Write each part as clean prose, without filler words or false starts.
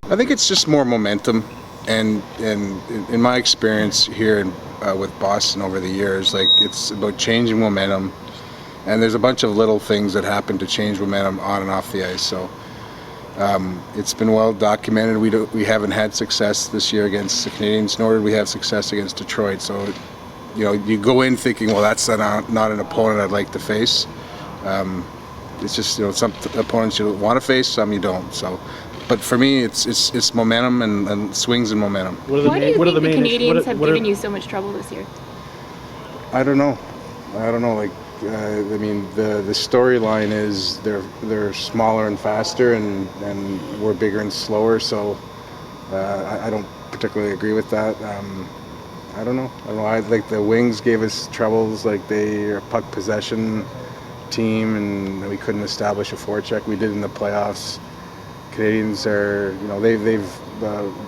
I think it's just more momentum, and in my experience here with Boston over the years, like it's about changing momentum, and there's a bunch of little things that happen to change momentum on and off the ice. So it's been well documented. We haven't had success this year against the Canadiens, nor did we have success against Detroit. So you go in thinking, well, that's not an opponent I'd like to face. It's just some opponents you want to face, some you don't. So. But for me, it's momentum and swings in momentum. Why do you think the Canadiens have given you so much trouble this year? I don't know. Like, I mean, the storyline is they're smaller and faster, and we're bigger and slower. So I don't particularly agree with that. I don't know. I like the Wings gave us troubles. Like they're a puck possession team, and we couldn't establish a forecheck. We did in the playoffs. Canadiens are,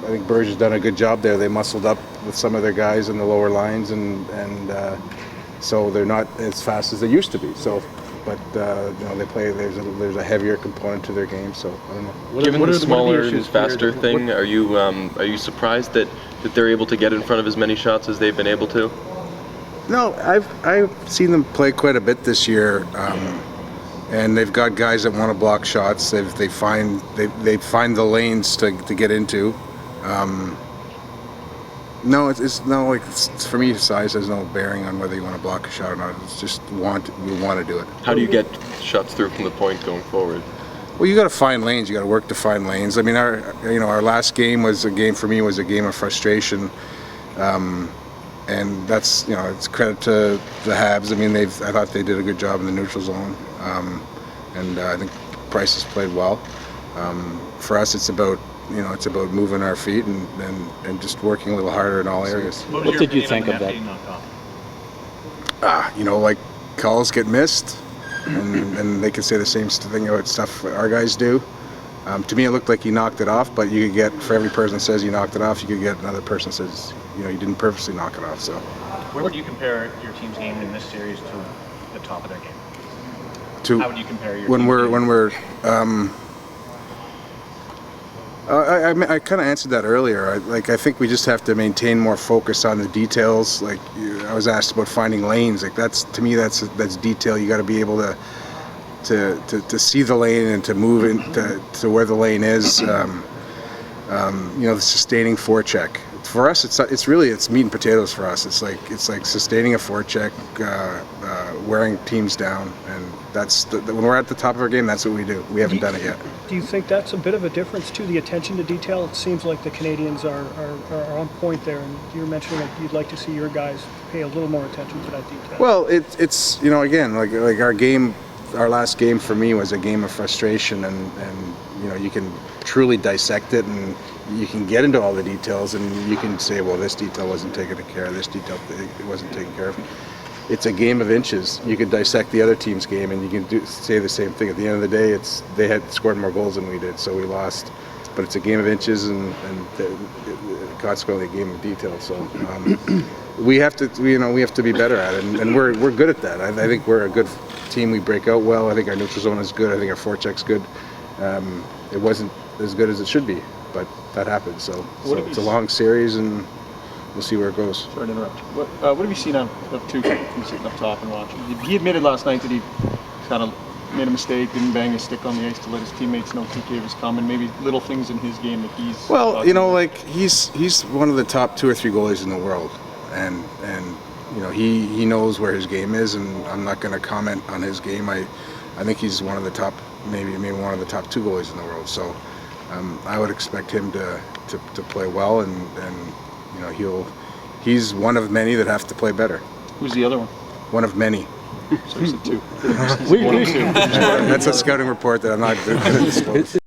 I think Berge has done a good job there. They muscled up with some of their guys in the lower lines, and so they're not as fast as they used to be. So, but they play. There's a heavier component to their game. So I don't know. Given the smaller and faster thing, are you surprised that they're able to get in front of as many shots as they've been able to? No, I've seen them play quite a bit this year. And they've got guys that want to block shots. They find the lanes to get into. For me, size has no bearing on whether you want to block a shot or not. It's just we want to do it. How do you get shots through from the point going forward? Well, you got to find lanes. You got to work to find lanes. I mean, our last game was a game of frustration. And that's it's credit to the Habs. I mean, I thought they did a good job in the neutral zone, and I think Price has played well. For us, it's about moving our feet and just working a little harder in all areas. What did you think of that? Like calls get missed, and they can say the same thing about stuff our guys do. To me, it looked like he knocked it off, but you could get, for every person that says you knocked it off, you could get another person that says you didn't purposely knock it off. So, where would you compare your team's game in this series to the top of their game? How would you compare your when we're I kind of answered that earlier. I think we just have to maintain more focus on the details. Like I was asked about finding lanes. Like that's detail. You got to be able to see the lane and to move to where the lane is. The sustaining forecheck. For us, it's meat and potatoes for us. It's like sustaining a forecheck, wearing teams down, and when we're at the top of our game, that's what we do. We haven't done it yet. Do you think that's a bit of a difference to the attention to detail? It seems like the Canadiens are on point there, and you were mentioning that you'd like to see your guys pay a little more attention to that detail. Well, it's again like our game. Our last game for me was a game of frustration, and you can truly dissect it, and you can get into all the details, and you can say, well, this detail wasn't taken care of, this detail it wasn't taken care of. It's a game of inches. You can dissect the other team's game, and you can say the same thing. At the end of the day, they had scored more goals than we did, so we lost. But it's a game of inches, and consequently a game of detail. So we have to be better at it, and we're good at that. I think we're a good team. We break out well. I think our neutral zone is good. I think our forecheck's good. It wasn't as good as it should be, but that happens. So it's a long series, and we'll see where it goes. Sorry to interrupt. What have you seen of Tuukka from sitting up top and watching? He admitted last night that he kind of made a mistake, didn't bang his stick on the ice to let his teammates know TK was coming. Maybe little things in his game that he's... Well, he's one of the top 2 or 3 goalies in the world, and he knows where his game is, and I'm not going to comment on his game. I think he's one of the top, maybe one of the top 2 goalies in the world. So I would expect him to play well, and he's one of many that have to play better. Who's the other one? One of many. So he's the 2. We That's a scouting report that I'm not going to disclose.